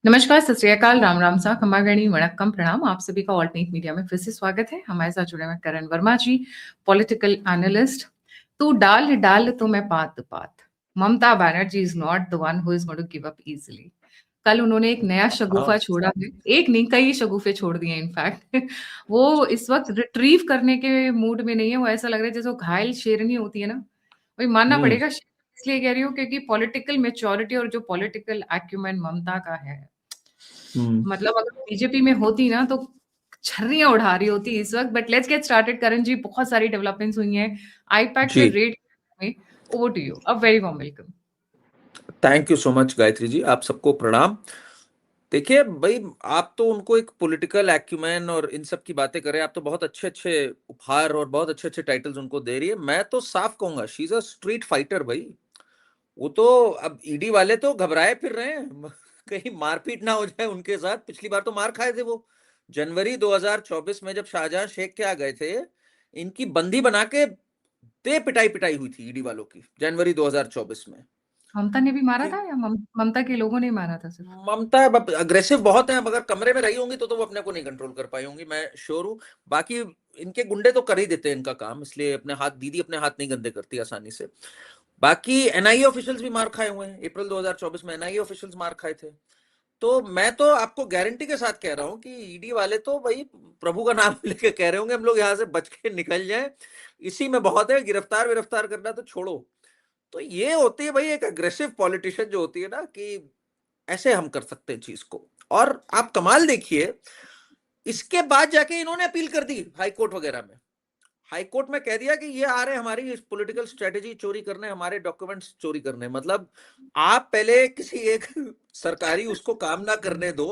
नमस्कार, सत श्री अकाल, राम राम सा, खम्मागणी, वणक्कम, प्रणाम। आप सभी का ऑल्टरनेट मीडिया में फिर से स्वागत है। हमारे साथ जुड़े हुए करण वर्मा जी, पॉलिटिकल एनालिस्ट। तू डाल डाल तो मैं पात पात। Mamata Banerjee is not the one who is going to give up easily. कल उन्होंने एक नया शगुफा हाँ। छोड़ा है, एक नहीं कई शगुफे छोड़ दिए इनफैक्ट। वो इस वक्त रिट्रीव करने के मूड में नहीं है। वो ऐसा लग रहा है जैसे वो घायल शेरनी होती है ना, वही मानना हम्म। पड़ेगा। इसलिए कह रही हूँ क्योंकि पॉलिटिकल मेच्योरिटी और जो पॉलिटिकल एक्यूमेन ममता का है, हम्म। मतलब अगर बीजेपी में होती ना तो छर्रियां उड़ा रही होती इस वक्त। But let's get started. Karan ji, बहुत सारी डेवलपमेंट्स हुई हैं आईपैक के जी, रेट में। Over to you, a very warm welcome. Thank you so much Gayatri ji, आप सबको प्रणाम। देखिए भाई, आप तो उनको एक पॉलिटिकल एक्यूमेन और इन सब की बातें करें, आप तो बहुत अच्छे अच्छे उपहार और बहुत अच्छे अच्छे टाइटल्स उनको दे रही है। मैं तो साफ कहूंगा she is a street fighter भाई। वो तो अब ईडी वाले तो घबराए फिर रहे हैं कहीं मारपीट ना हो जाए उनके साथ। पिछली बार तो मार खाए थे वो, जनवरी 2024 में जब शाहजहां शेख के आ गए थे, इनकी बंदी बना के दे पिटाई पिटाई हुई थी ईडी वालों की जनवरी 2024 में। ममता ने भी मारा कि था या ममता के लोगों ने मारा था सिर्फ? ममता अग्रेसिव बहुत है, मगर कमरे में रही होंगी तो वो अपने को नहीं कंट्रोल कर पाई होंगी, मैं श्योर हूँ। बाकी इनके गुंडे तो कर ही देते हैं इनका काम, इसलिए अपने हाथ, दीदी अपने हाथ नहीं गंदे करती आसानी से। बाकी एनआईए ऑफिशियल्स भी मार खाए हुए हैं, अप्रैल 2024 में एनआईए ऑफिशियल्स मार खाए थे। तो मैं तो आपको गारंटी के साथ कह रहा हूं कि ईडी वाले तो भाई प्रभु का नाम लेके कह रहे होंगे हम लोग यहाँ से बच के निकल जाएं, इसी में बहुत है, गिरफ्तार गिरफ्तार करना तो छोड़ो। तो ये होती है भाई एक अग्रेसिव पॉलिटिशियन जो होती है ना, कि ऐसे हम कर सकते हैं चीज को। और आप कमाल देखिए, इसके बाद जाके इन्होंने अपील कर दी हाई कोर्ट वगैरह में। हाई कोर्ट में कह दिया कि ये आ रहे हमारी पॉलिटिकल स्ट्रेटेजी चोरी करने, हमारे डॉक्यूमेंट्स चोरी करने। मतलब आप पहले किसी एक सरकारी उसको काम ना करने दो।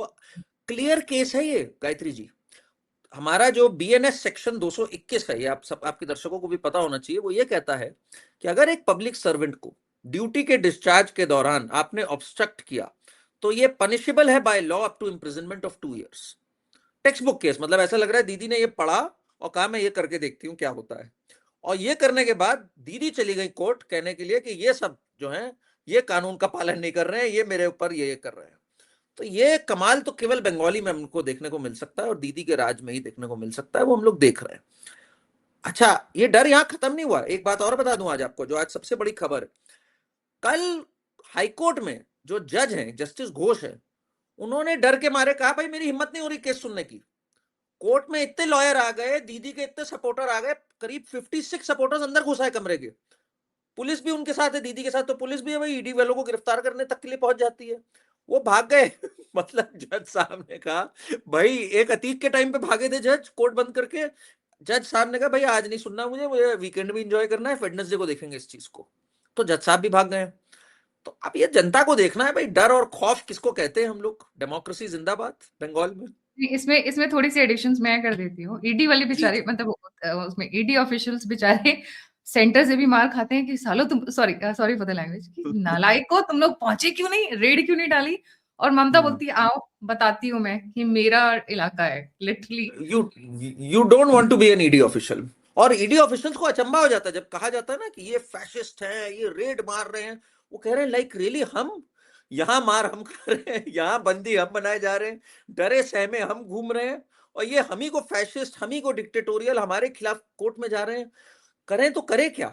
क्लियर केस है ये गायत्री जी। हमारा जो बीएनएस सेक्शन 221 है, ये आप सब, आपके दर्शकों को भी पता होना चाहिए, वो ये कहता है कि अगर एक पब्लिक सर्वेंट को ड्यूटी के डिस्चार्ज के दौरान आपने ऑब्स्ट्रक्ट किया तो ये पनिशेबल है by law up to imprisonment of 2 years। Textbook case. मतलब ऐसा लग रहा है दीदी ने ये पढ़ा और कहा मैं ये करके देखती हूँ क्या होता है। और ये करने के बाद दीदी चली गई कोर्ट कहने के लिए कि ये सब जो है ये कानून का पालन नहीं कर रहे हैं, ये मेरे ऊपर ये कर रहे हैं। तो ये कमाल तो केवल बंगाली में हमको देखने को मिल सकता है और दीदी के राज में ही देखने को मिल सकता है, वो हम लोग देख रहे हैं। अच्छा, ये डर यहां खत्म नहीं हुआ। एक बात और बता दूं आज आपको, जो आज सबसे बड़ी खबर है। कल हाईकोर्ट में जो जज हैं, जस्टिस घोष है, उन्होंने डर के मारे कहा भाई मेरी हिम्मत नहीं हो रही केस सुनने की। कोर्ट में इतने लॉयर आ गए, दीदी के इतने सपोर्टर आ गए, करीब 56 सपोर्टर्स अंदर घुसा है कमरे के। पुलिस भी उनके साथ है, दीदी के साथ। तो पुलिस भी है भाई, ईडी वालों को गिरफ्तार करने तक के लिए पहुंच जाती है। वो भाग गए मतलब जज साहब ने कहा भाई, एक अतीक के टाइम पे भागे थे जज कोर्ट बंद करके। जज साहब ने कहा भाई आज नहीं सुनना मुझे, मुझे वीकेंड भी एंजॉय करना है, वेडनेसडे को देखेंगे इस चीज को। तो जज साहब भी भाग गए। तो अब ये जनता को देखना है भाई, डर और खौफ किसको कहते हैं हम लोग। डेमोक्रेसी जिंदाबाद बंगाल में। इसमें इसमें थोड़ी सी एडिशंस मैं कर देती हूँ। ईडी वाले जी बेचारे, जी। मतलब उसमें ईडी ऑफिशियल्स बेचारे सेंटर से भी मार खाते हैं कि सालो तुम, sorry sorry for the language, कि नालायको तुम लोग पहुंचे क्यों नहीं, रेड क्यों नहीं डाली। और ममता बोलती है आओ बताती हूँ मैं कि मेरा इलाका है, literally. You you don't want to be an ED official. और ईडी ऑफिशियल्स को अचंभा हो जाता है जब कहा जाता है ना कि ये फैशिस्ट हैं, ये रेड मार रहे हैं। वो कह रहे हैं लाइक रियली, हम यहाँ मार हम कर रहे हैं, यहाँ बंदी हम बनाए जा रहे हैं, डरे सहमे हम घूम रहे हैं, और ये हम ही को फैशिस्ट, हम ही को डिक्टेटोरियल, हमारे खिलाफ कोर्ट में जा रहे हैं। करें तो करें क्या।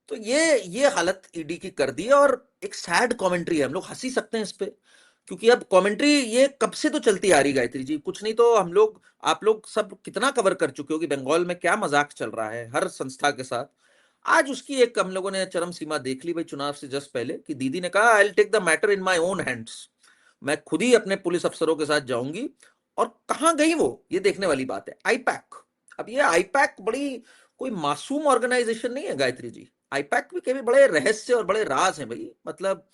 तो ये हालत ईडी की कर दी है। और एक सैड कमेंट्री है, हम लोग हंसी सकते हैं इस पे, क्योंकि अब कमेंट्री ये कब से तो चलती आ रही गायत्री जी, कुछ नहीं तो हम लोग, आप लोग सब कितना कवर कर चुके हो कि बंगाल में क्या मजाक चल रहा है हर संस्था के साथ। आज उसकी एक हम लोगों ने चरम सीमा देख ली भाई, चुनाव से जस्ट पहले, कि दीदी ने कहा I will take the matter in my own hands. मैं खुद ही अपने पुलिस अफसरों के साथ जाऊंगी। और कहां गई वो, ये देखने वाली बात है। आईपैक, अब ये आईपैक बड़ी कोई मासूम ऑर्गेनाइजेशन नहीं है गायत्री जी। आईपैक में कभी बड़े रहस्य और बड़े राज हैं भाई। मतलब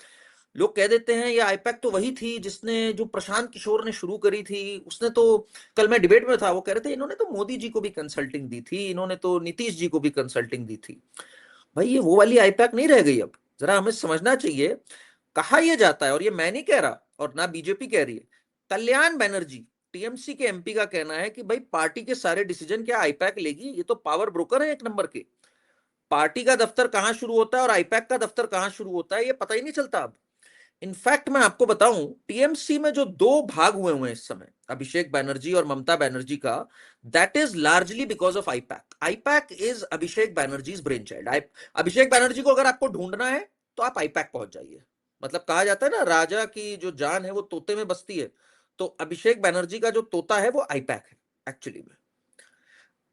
लोग कह देते हैं ये आईपैक तो वही थी जिसने, जो प्रशांत किशोर ने शुरू करी थी, उसने तो, कल मैं डिबेट में था, वो कह रहे थे इन्होंने तो मोदी जी को भी कंसल्टिंग दी थी, इन्होंने तो नीतीश जी को भी कंसल्टिंग दी थी। भाई ये वो वाली आईपैक नहीं रह गई अब, जरा हमें समझना चाहिए। कहा यह जाता है, और ये मैं नहीं कह रहा और ना बीजेपी कह रही है, कल्याण बनर्जी टीएमसी के एमपी का कहना है कि भाई पार्टी के सारे डिसीजन क्या आईपैक लेगी, ये तो पावर ब्रोकर है एक नंबर के। पार्टी का दफ्तर कहां शुरू होता है और आईपैक का दफ्तर कहां शुरू होता है ये पता ही नहीं चलता अब। इनफैक्ट मैं आपको बताऊं, टीएमसी में जो दो भाग हुए हैं इस समय, अभिषेक बैनर्जी और ममता बनर्जी का, that is largely because of IPAC. IPAC is Abhishek Banerjee's brain child. Abhishek Banerjee को अगर आपको ढूंढना है तो आप आईपैक पहुंच जाइए। मतलब कहा जाता है ना, राजा की जो जान है वो तोते में बसती है, तो अभिषेक बैनर्जी का जो तोता है वो आईपैक है एक्चुअली में।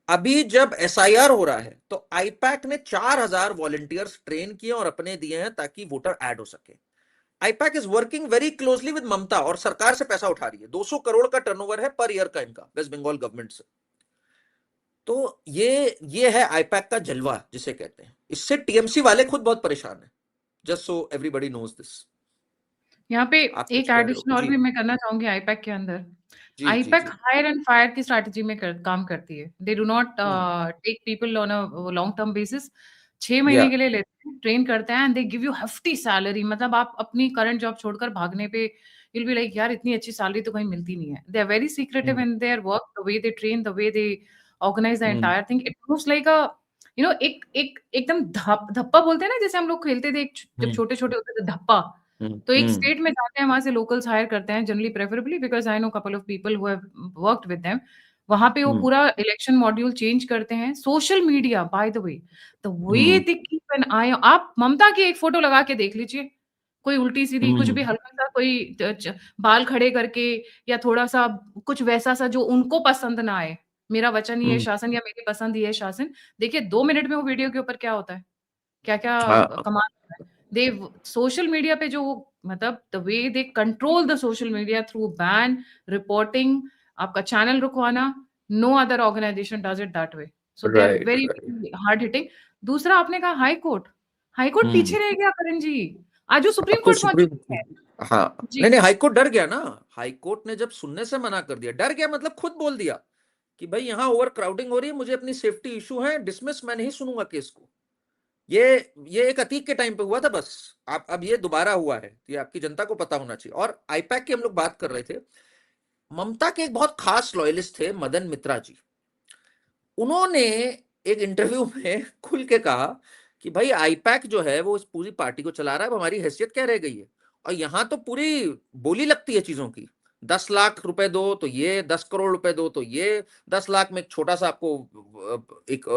अभी जब एसआईआर हो रहा है तो आईपैक ने 4,000 वॉलंटियर्स ट्रेन किए और अपने दिए हैं ताकि वोटर ऐड हो सके। IPAC is working very closely with Mamata और सरकार से पैसा उठा रही है। 200 करोड़ का टर्नओवर है पर ईयर का इनका वेस्ट बंगाल गवर्नमेंट से। तो ये है आईपैक का जलवा जिसे कहते हैं। इससे टीएमसी वाले खुद बहुत परेशान है, just so everybody knows this. यहाँ पे आप कुछ एक कह रहे हो एडिशन और जी? भी मैं करना चाहूंगी आईपैक के अंदर। जी जी IPAC ji. Hire and fire की स्ट्रैटेजी में काम करती है। They do not hmm. Take people on a long term basis. 6 या। महीने के लिए लेते हैं, ट्रेन करते हैं and they give you hefty salary. मतलब आप अपनी करंट जॉब छोड़कर भागने पे you'll be like यार इतनी अच्छी सैलरी तो कहीं मिलती नहीं है। They are very secretive hmm in their work, the way they train, the way they organize the hmm entire thing. It moves like a एक एक एकदम धप्पा बोलते हैं ना, जैसे हम लोग खेलते थे जब हम्म छोटे-छोटे होते थे, धप्पा। तो एक हम्म स्टेट में जाते हैं, वहां से लोकल्स हायर करते हैं generally, preferably because I know couple of people who have worked with them. वहां पे वो हम्म पूरा इलेक्शन मॉड्यूल चेंज करते हैं। Social media by the way, the way hmm they keep an eye, आप ममता की एक फोटो लगा के देख लीजिए, कोई उल्टी सीधी कुछ भी हम्म हल्का सा कोई बाल खड़े करके या थोड़ा सा कुछ वैसा सा जो उनको पसंद ना आए, मेरा वचन ये हम्म, शासन या मेरी पसंद ये शासन, देखिए 2 मिनट में वो वीडियो के ऊपर क्या होता है, क्या क्या हाँ। कमाल होता है। दे सोशल मीडिया पे जो मतलब the way they control the social media through ban, reporting, आपका चैनल रुकवाना, no other organisation does it that way. So they are right very right. Hard hitting. दूसरा आपने कहा high court, high court hmm. पीछे रह गया करण जी, आज वो अब सुप्रीम तो कोर्ट पहुंच सुप्रीम, चुकी है। हाँ। जी। नहीं नहीं, हाईकोर्ट डर गया ना। हाईकोर्ट ने जब सुनने से मना कर दिया, डर गया मतलब खुद बोल दिया कि भाई यहाँ ओवर क्राउडिंग हो रही है, मुझे अपनी सेफ्टी इशू है, डिसमिस, मैं नहीं सुनूंगा केस को। ये ये एक अतीक के टाइम पे हुआ था बस। आप अब ये दोबारा हुआ है, ये आपकी जनता को पता होना चाहिए। और आईपैक की हम लोग बात कर रहे थे, ममता के एक बहुत खास लॉयलिस्ट थे मदन मित्रा जी। उन्होंने एक इंटरव्यू में खुल के कहा कि भाई आईपैक जो है वो इस पूरी पार्टी को चला रहा है, अब हमारी हैसियत क्या रह गई है। और यहाँ तो पूरी बोली लगती है चीजों की, 10 लाख रुपए दो तो ये, 10 करोड़ रुपए दो तो ये, 10 लाख में एक छोटा सा आपको एक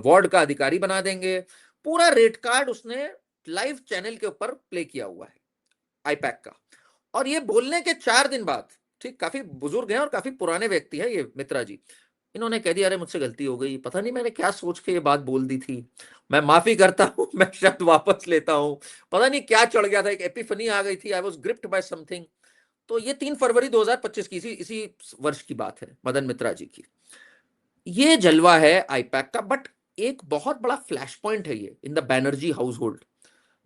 वार्ड का अधिकारी बना देंगे। पूरा रेट कार्ड उसने लाइव चैनल के ऊपर प्ले किया हुआ है आईपैक का। और ये बोलने के 4 दिन बाद, ठीक, काफी बुजुर्ग हैं और काफी पुराने व्यक्ति हैं ये मित्रा जी, इन्होंने कह दिया अरे मुझसे गलती हो गई, पता नहीं मैंने क्या सोच के ये बात बोल दी थी, मैं माफी करता हूं, मैं शब्द वापस लेता हूं, पता नहीं क्या चढ़ गया था, एक एपिफनी आ गई थी, I was gripped by something. तो ये 3 फरवरी 2025 की इसी वर्ष की बात है मदन मित्रा जी की। ये जलवा है आईपैक का। बट एक बहुत बड़ा फ्लैश पॉइंट है ये in the Banerjee household,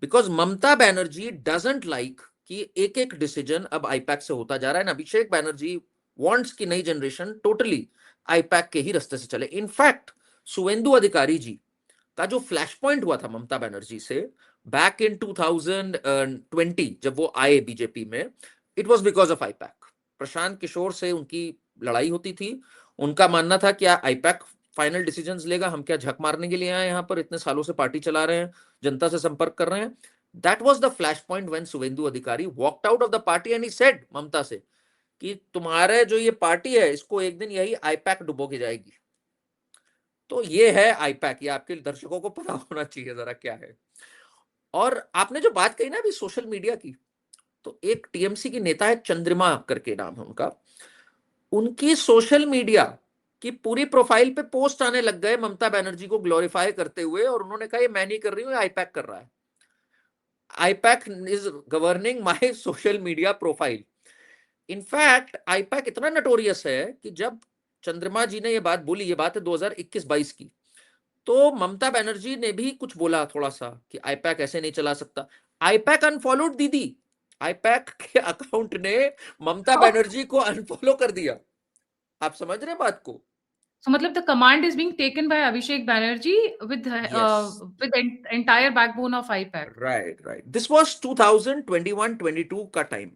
because Mamata Banerjee doesn't like कि एक एक डिसीजन अब आईपैक से होता जा रहा है ना। अभिषेक बैनर्जी वांट्स की नई जनरेशन टोटली आईपैक के ही रास्ते से चले। इनफैक्ट सुवेंदु अधिकारी जी का जो फ्लैश पॉइंट हुआ था ममता बनर्जी से बैक इन 2020 जब वो आए बीजेपी में, it was because of IPAC. Prashant Kishor से उनकी लड़ाई होती थी। उनका मानना था क्या आईपैक फाइनल डिसीजंस लेगा, हम क्या झक मारने के लिए आए यहाँ पर, इतने सालों से पार्टी चला रहे हैं, जनता से संपर्क कर रहे हैं। That was the flash point when Suvendu Adhikari walked out of the party and he said Mamata से कि तुम्हारे जो ये पार्टी है इसको एक दिन यही आईपैक डुबो के जाएगी। तो ये है आईपैक, ये आपके दर्शकों को पता होना चाहिए जरा क्या है। और आपने जो बात कही ना अभी सोशल मीडिया की, तो एक टीएमसी की नेता है, चंद्रिमा करके नाम है उनका, उनकी सोशल मीडिया की पूरी प्रोफाइल पे पोस्ट आने लग गए ममता बनर्जी को ग्लोरीफाई करते हुए, और उन्होंने कहा ये मैं नहीं कर रही हूँ, आईपैक कर रहा है, IUPAC is governing my social media profile. In fact IUPAC इतना नटोरियस है कि जब चंद्रमा जी ने ये बात बोली, ये बात है 2021-22 की, तो ममता बनर्जी ने भी कुछ बोला थोड़ा सा कि आईपैक ऐसे नहीं चला सकता। आईपैक अनफॉलोड दीदी, आईपैक के अकाउंट ने ममता बनर्जी को अनफॉलो कर दिया। आप समझ रहे हैं बात को? So मतलब the command is being taken by Abhishek Banerjee yes, with the entire backbone of IPAC. Right right. This was 2021-22 का time.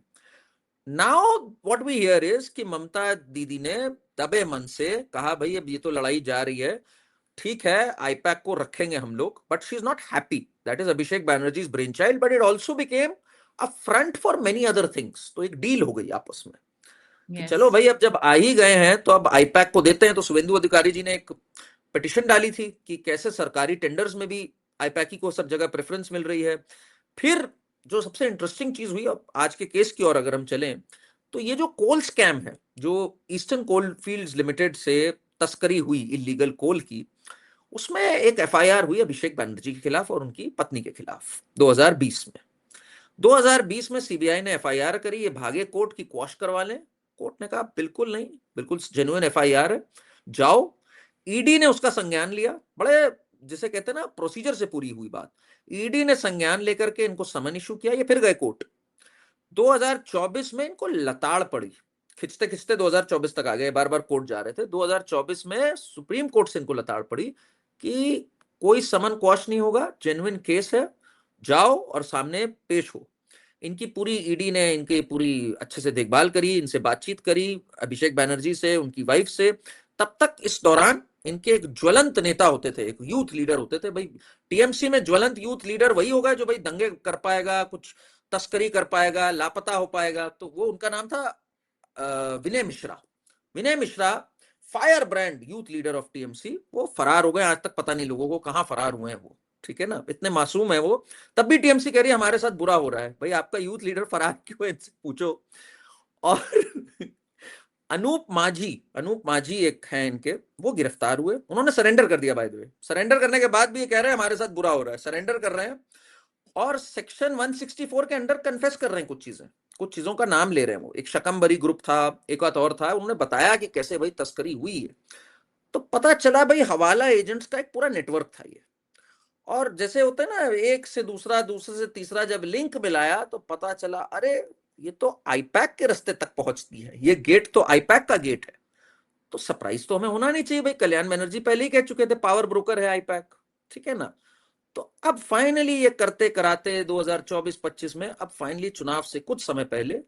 Now what we hear is कि ममता दीदी ने दबे मन से कहा भाई अब ये तो लड़ाई जा रही है, ठीक है आईपैक को रखेंगे हम लोग, but she is not happy. That is Abhishek Banerjee's brain child, but it also became a front for many other things. तो एक डील हो गई आपस में कि यस। चलो भाई अब जब आ ही गए हैं तो अब आईपैक को देते हैं। तो शुभेंदु अधिकारी जी ने एक पिटिशन डाली थी कि कैसे सरकारी टेंडर्स में भी आईपैक को सब जगह प्रेफरेंस मिल रही है। फिर जो सबसे इंटरेस्टिंग चीज हुई, अब आज के केस की ओर अगर हम चलें, तो ये जो कोल स्कैम है, जो ईस्टर्न कोल फील्ड्स लिमिटेड से तस्करी हुई इलीगल कोल की, उसमें एक एफआईआर हुई अभिषेक बनर्जी के खिलाफ और उनकी पत्नी के खिलाफ 2020 में। 2020 में सीबीआई ने एफआईआर करी, ये भागे कोर्ट की क्वाश करवा लें। कोर्ट ने कहा बिल्कुल नहीं, बिल्कुल जेन्युइन एफआईआर है, जाओ। ईडी ने उसका संज्ञान लिया, बड़े जिसे कहते हैं ना प्रोसीजर से पूरी हुई बात। ईडी ने संज्ञान लेकर के इनको समन इशू किया, ये फिर गए कोर्ट। 2024 में इनको लताड़ पड़ी, खिंचते खिंचते 2024 तक आ गए, बार बार कोर्ट जा रहे थे। 2024 में सुप्रीम कोर्ट से इनको लताड़ पड़ी कि कोई समन क्वाश नहीं होगा, जेन्युइन केस है, जाओ और सामने पेश हो। इनकी पूरी ईडी ने इनकी पूरी अच्छे से देखभाल करी, इनसे बातचीत करी, अभिषेक बैनर्जी से, उनकी वाइफ से। तब तक इस दौरान इनके एक ज्वलंत नेता होते थे, एक यूथ लीडर होते थे। भाई टीएमसी में ज्वलंत यूथ लीडर वही होगा जो भाई दंगे कर पाएगा, कुछ तस्करी कर पाएगा, लापता हो पाएगा। तो वो उनका नाम था Vinay Mishra. Vinay Mishra fire brand youth leader of TMC, वो फरार हो गए। आज तक पता नहीं लोगों को कहां फरार हुए हैं वो, ठीक है ना, इतने मासूम है वो। तब भी टीएमसी कह रही है हमारे साथ बुरा हो रहा है। भाई आपका यूथ लीडर फरार क्यों है, इनसे पूछो। और अनूप माझी एक है इनके, वो गिरफ्तार हुए, उन्होंने सरेंडर कर दिया। बाय द वे, सरेंडर करने के बाद भी ये कह रहे हैं हमारे साथ बुरा हो रहा है, सरेंडर कर रहे हैं और सेक्शन 164 के अंडर कन्फेस कर रहे हैं कुछ चीजें, कुछ चीजों का नाम ले रहे हैं। वो एक शकम्बरी ग्रुप था, एक और था, उन्होंने बताया कि कैसे भाई तस्करी हुई है। तो पता चला भाई हवाला एजेंट्स का एक पूरा नेटवर्क था ये। और जैसे होता है ना, एक से दूसरा, दूसरे से तीसरा, जब लिंक मिलाया तो पता चला अरे ये तो आईपैक के रास्ते तक पहुंचती है, ये गेट तो आईपैक का गेट है। तो सरप्राइज तो हमें होना नहीं चाहिए भाई, कल्याण बनर्जी पहले ही कह चुके थे पावर ब्रोकर है आईपैक, ठीक है ना। तो अब फाइनली ये करते कराते 2024-25 में, अब फाइनली चुनाव से कुछ समय पहले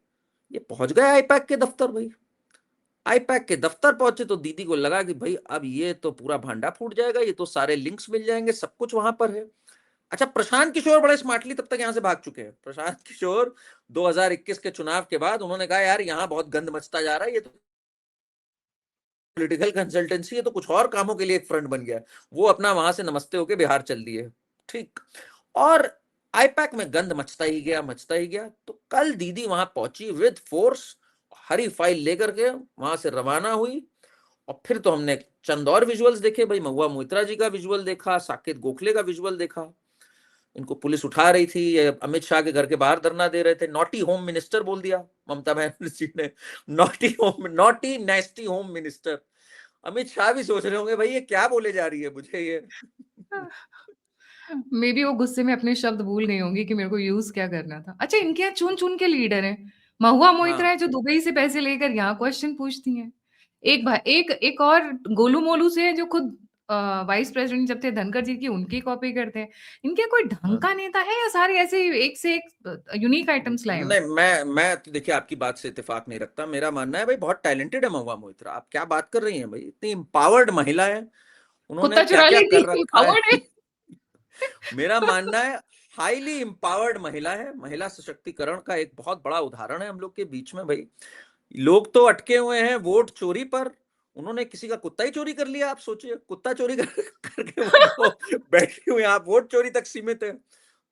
ये पहुंच गए आईपैक के दफ्तर। भाई आईपैक के दफ्तर पहुंचे तो दीदी को लगा कि भाई अब ये तो पूरा भांडा फूट जाएगा, ये तो सारे लिंक्स मिल जाएंगे, सब कुछ वहां पर है। अच्छा, प्रशांत किशोर बड़े स्मार्टली तब तक यहां से भाग चुके हैं। प्रशांत किशोर 2021 के चुनाव के बाद उन्होंने कहा यार यहां बहुत गंद मचता जा रहा है, ये तो पॉलिटिकल कंसल्टेंसी है, तो कुछ और कामों के लिए एक फ्रंट बन गया। वो अपना वहां से नमस्ते होके बिहार चल दिए, ठीक। और आईपैक में गंद मचता ही गया, मचता ही गया। तो कल दीदी वहां पहुंची विद फोर्स, हरी फाइल लेकर के वहां से रवाना हुई। और फिर तो हमने चंद और विजुअल्स देखे भाई, महुआ मोइत्रा जी का विजुअल देखा, साकेत गोखले का विजुअल देखा। इनको पुलिस उठा रही थी, ये अमित शाह के घर के बाहर धरना दे रहे थे। नॉटी होम मिनिस्टर बोल दिया ममता बनर्जी ने, naughty नेस्टी home minister. Amit Shah भी सोच रहे होंगे भाई ये क्या बोले जा रही है मुझे ये। मे बी वो गुस्से में अपने शब्द भूल गई होंगी कि मेरे को यूज क्या करना था। अच्छा, इनके यहाँ चुन चुन के लीडर हैं। महुआ मोइत्रा हाँ है जो दुबई से पैसे लेकर यहाँ क्वेश्चन पूछती हैं। एक और गोलू मोलू से है जो खुद वाइस प्रेसिडेंट जब थे धनखड़ जी की, उनकी कॉपी करते हैं। इनके कोई ढंग हाँ। का नेता है या सारे ऐसे ही एक से एक यूनिक आइटम्स लाए हुए नहीं, मैं तो देखिए आपकी बात से इत्तेफाक नहीं रखता। मेरा मानना है भाई बहुत टैलेंटेड है महुआ मोइत्रा। आप क्या बात कर रही हैं भाई, इतनी एम्पावर्ड महिला है, उन्होंने कुत्ता क्या चुरा क्या ली कर थी रखा है। पावर है। मेरा मानना है हाईली एम्पावर्ड महिला है, महिला सशक्तिकरण का एक बहुत बड़ा उदाहरण है हम लोग के बीच में। भाई लोग तो अटके हुए हैं वोट चोरी पर, उन्होंने किसी का कुत्ता ही चोरी कर लिया। आप सोचिए, कुत्ता चोरी करके वो बैठे हुए हैं, आप वोट चोरी तक सीमित है।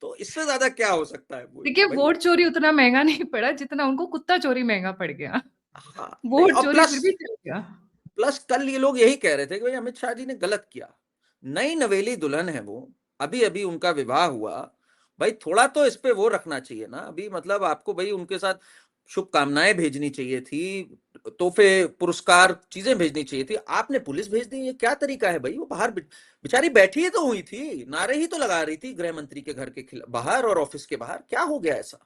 तो इससे ज्यादा क्या हो सकता है वो देखिए, भाई। वोट चोरी उतना महंगा नहीं पड़ा जितना उनको कुत्ता चोरी महंगा पड़ गया। हाँ नहीं, वोट और चोरी फिर प्लस भी चल गया। प्लस कल ये लोग यही कह रहे थे कि भाई अमित शाह जी ने गलत किया। नई नवेली दुल्हन है वो, अभी अभी उनका विवाह हुआ। भाई थोड़ा तो इस पे वो रखना चाहिए ना अभी, मतलब आपको भाई उनके साथ शुभकामनाएं भेजनी चाहिए थी, तोहफे पुरस्कार चीजें भेजनी चाहिए थी। आपने पुलिस भेज दी, ये क्या तरीका है भाई। वो बाहर बेचारी बैठी ही तो हुई थी, नारे ही तो लगा रही थी गृह मंत्री के घर के बाहर और ऑफिस के बाहर, क्या हो गया ऐसा।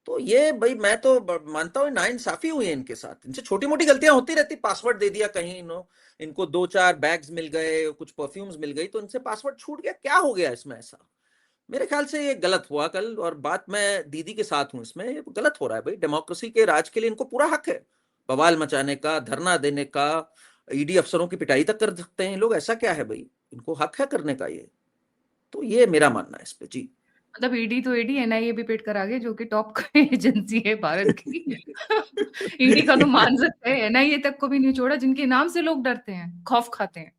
तो ये भाई मैं तो मानता हूँ नाइंसाफी हुई है इनके साथ। इनसे छोटी मोटी गलतियां होती रहती, पासवर्ड दे दिया कहीं इनको 2-4 बैग्स मिल गए, कुछ परफ्यूम्स मिल गई तो इनसे पासवर्ड छूट गया, क्या हो गया इसमें ऐसा। मेरे ख्याल से ये गलत हुआ कल, और बात मैं दीदी के साथ हूं इसमें, ये गलत हो रहा है भाई। डेमोक्रेसी के राज के लिए इनको पूरा हक है, बवाल मचाने का, धरना देने का, ईडी अफसरों की पिटाई तक कर सकते हैं लोग, ऐसा क्या है भाई, इनको हक है करने का ये। तो ये मेरा मानना है इस पे जी। मतलब ईडी तो ईडी, एनआईए भी पेट कर आगे, जो कि टॉप एजेंसी है भारत की। ईडी का तो मान सकते हैं, एनआईए तक को भी नहीं छोड़ा, जिनके नाम से लोग डरते हैं, खौफ खाते हैं।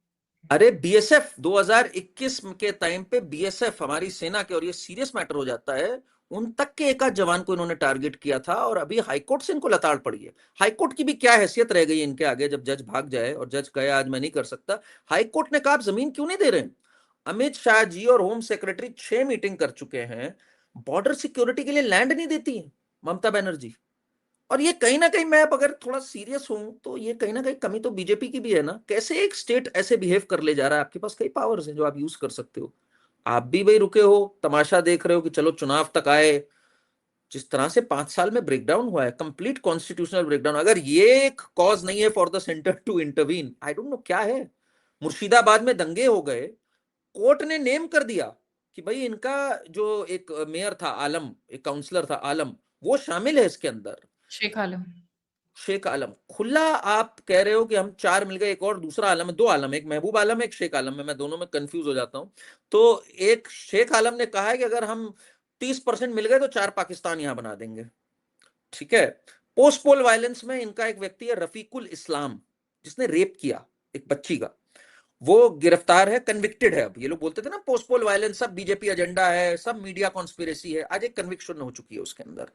अरे बीएसएफ 2021 के टाइम पे बीएसएफ हमारी सेना के, और ये सीरियस मैटर हो जाता है, उन तक के एक आध जवान को इन्होंने टारगेट किया था, और अभी हाईकोर्ट से इनको लताड़ पड़ी है। हाईकोर्ट की भी क्या हैसियत रह गई इनके आगे, जब जज भाग जाए और जज कहे आज मैं नहीं कर सकता। हाईकोर्ट ने कहा आप जमीन क्यों नहीं दे रहे। अमित शाह जी और होम सेक्रेटरी 6 मीटिंग कर चुके हैं, बॉर्डर सिक्योरिटी के लिए लैंड नहीं देती है ममता बनर्जी। और ये कहीं ना कहीं, मैं अब अगर थोड़ा सीरियस हूं तो ये कहीं ना कहीं कमी तो बीजेपी की भी है ना। कैसे एक स्टेट ऐसे बिहेव कर ले जा रहा है, आपके पास कई पावर्स हैं जो आप यूज कर सकते हो, आप भी भाई रुके हो, तमाशा देख रहे हो कि चलो चुनाव तक आए। जिस तरह से 5 साल में ब्रेकडाउन हुआ है, कंप्लीट कॉन्स्टिट्यूशनल ब्रेकडाउन, अगर ये एक कॉज नहीं है for the centre to intervene, I don't know क्या है। मुर्शिदाबाद में दंगे हो गए, कोर्ट ने नेम कर दिया कि भाई इनका जो एक मेयर था आलम, एक काउंसलर था आलम, वो शामिल है इसके अंदर। शेख आलम। शेख आलम खुला, आप कह रहे हो कि हम 4 मिल गए, एक और दूसरा आलम है, 2 आलम है, एक महबूब आलम है, एक शेख आलम है, मैं दोनों में कंफ्यूज हो जाता हूं। तो एक शेख आलम ने कहा है कि अगर हम 30% मिल गए तो 4 पाकिस्तान यहां बना देंगे। ठीक है। पोस्ट पोल वायलेंस में इनका एक व्यक्ति है रफीकुल इस्लाम, जिसने रेप किया एक बच्ची का, वो गिरफ्तार है, कन्विक्टेड है। अब ये लोग बोलते थे ना पोस्ट पोल वायलेंस सब बीजेपी एजेंडा है, सब मीडिया कॉन्स्पिरेसी है, आज एक कन्विक्शन हो चुकी है उसके अंदर।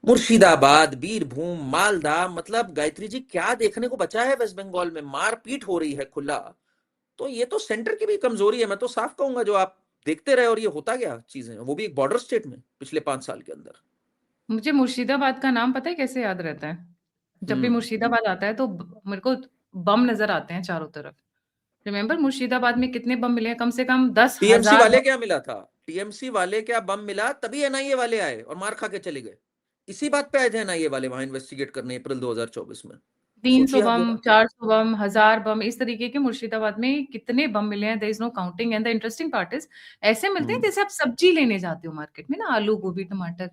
मुर्शिदाबाद, बीरभूम, मालदा, मतलब गायत्री जी क्या देखने को बचा है वेस्ट बंगाल में, मारपीट हो रही है खुला। तो ये तो सेंटर की भी कमजोरी है, मैं तो साफ कहूंगा, जो आप देखते रहे और ये होता गया चीजें, वो भी एक बॉर्डर स्टेट में पिछले 5 साल के अंदर। मुझे मुर्शिदाबाद का नाम पता है कैसे याद रहता है? जब भी हम्म। मुर्शिदाबाद आता है तो मेरे को बम नजर आते हैं चारों तरफ। रिमेम्बर मुर्शिदाबाद में कितने बम मिले हैं? कम से कम दस टीएमसी हजार वाले बम। क्या मिला था, टीएमसी वाले क्या बम मिला, तभी एनआईए वाले आए और मार खा के चले गए। इसी बात पे आए थे एनआईए वाले वहां इन्वेस्टिगेट करने अप्रैल 2024 में। 300 सोचिए आप बम, जरा। 400 बम, 1000 बम, इस तरीके के मुर्शिदाबाद में कितने बम मिले हैं, there is no counting. And the interesting part is, ऐसे मिलते हैं हम्म। जैसे आप सब्जी लेने जाते हो मार्केट में ना, आलू, गोभी, टमाटर।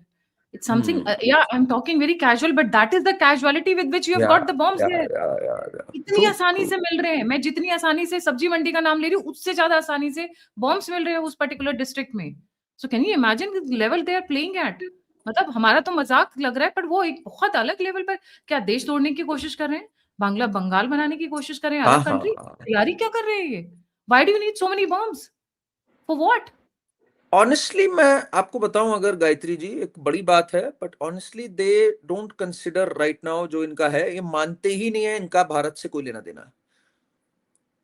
इट्स समथिंग, हम्म। या I am talking very casual, but that is the casualty with which you have या गॉट द बॉम्ब्स या हियर। या इतनी ट्रू आसानी ट्रू। से मिल रहे हैं, मैं जितनी आसानी से सब्जी मंडी का नाम ले रही हूँ, उससे ज्यादा आसानी से बॉम्ब्स मिल रहे हैं उस पर्टिकुलर डिस्ट्रिक्ट में। So can you imagine the level they are playing at? मतलब हमारा तो मजाक लग रहा है, पर वो एक बहुत अलग लेवल पर क्या देश तोड़ने की कोशिश कर रहे हैं, बांग्ला बंगाल बनाने की कोशिश कर रहे हैं, हाँ अलग हाँ कंट्री। हाँ। तैयारी क्या कर रहे हैं ये? Why do you need so many bombs? For what? Honestly मैं आपको बताऊं, अगर गायत्री जी, एक बड़ी बात है, but honestly they don't consider right now, जो इनका है ये मानते ही नहीं है इनका भारत से कोई लेना देना है।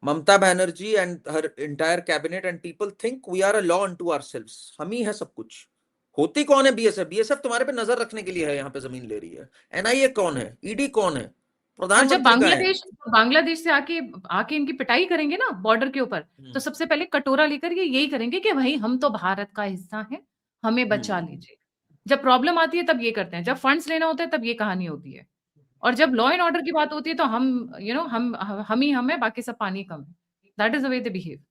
Mamata Banerjee and her entire cabinet and people think we are a law unto ourselves, हम ही है सब कुछ। होती कौन है बीएसएफ? बीएसएफ तुम्हारे पे नजर रखने के लिए है, यहाँ पे जमीन ले रही है। एनआईए कौन है, ईडी कौन है, और जब प्रधानमंत्री का है। बांग्लादेश बांग्लादेश से आके आके इनकी पिटाई करेंगे ना बॉर्डर के ऊपर, तो हम्म। सबसे पहले कटोरा लेकर ये यही करेंगे कि भाई हम तो भारत का हिस्सा हैं, हमें बचा हम्म। लीजिए। जब प्रॉब्लम आती है तब ये करते हैं, जब फंड्स लेना होता है तब ये कहानी होती है, और जब लॉ एंड ऑर्डर की बात होती है तो हम हम ही हम है, बाकी सब पानी कम है। That is the way they behave.